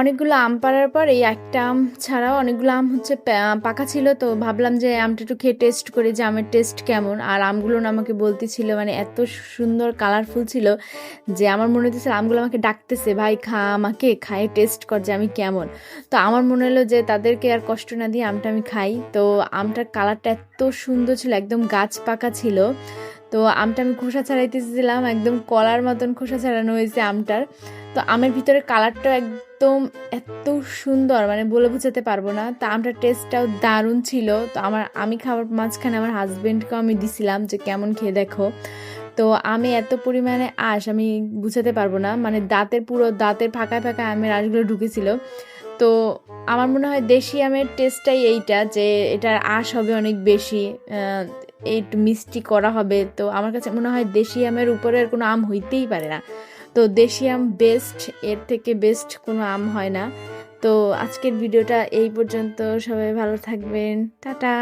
অনেকগুলো আম পাড়ার পর এই একটা আম ছাড়াও অনেকগুলো আম হচ্ছে পাকা ছিল, তো ভাবলাম যে আমটা একটু খেয়ে টেস্ট করি যে আমের টেস্ট কেমন। আর আমগুলো না আমাকে বলতেছিল, মানে এত সুন্দর কালারফুল ছিল যে আমার মনে হতেছিল আমগুলো আমাকে ডাকতেছে, ভাই খা, আমাকে খায়ে টেস্ট কর যে আমি কেমন। তো আমার মনে হলো যে তাদেরকে আর কষ্ট না দিয়ে আমটা আমি খাই। তো আমটার কালারটা এত সুন্দর ছিল, একদম গাছ পাকা ছিল। তো আমটা আমি খোসা ছাড়াইতেছিলাম, একদম কলার মতন খোসা ছাড়ানো হয়েছে আমটার। তো আমের ভিতরে কালারটাও একদম এত সুন্দর, মানে বলে বোঝাতে পারবো না। তো আমটার টেস্টটাও দারুণ ছিল। তো আমি খাবার মাঝখানে আমার হাজবেন্ডকেও আমি দিছিলাম যে কেমন খেয়ে দেখো। তো আমি এত পরিমাণে আমি বুঝাতে পারবো না, মানে দাঁতের ফাঁকায় ফাঁকায় আমের আঁশগুলো ঢুকেছিল। তো আমার মনে হয় দেশি আমের টেস্টটাই এইটা, যে এটার আঁশ হবে অনেক বেশি, একটু মিষ্টি করা হবে। তো আমার কাছে মনে হয় দেশি আমের উপরে আর কোনো আম হইতেই পারে না। তো দেশি আম বেস্ট, এর থেকে বেস্ট কোনো আম হয় না। তো আজকের ভিডিওটা এই পর্যন্ত, সবাই ভালো থাকবেন, টাটা।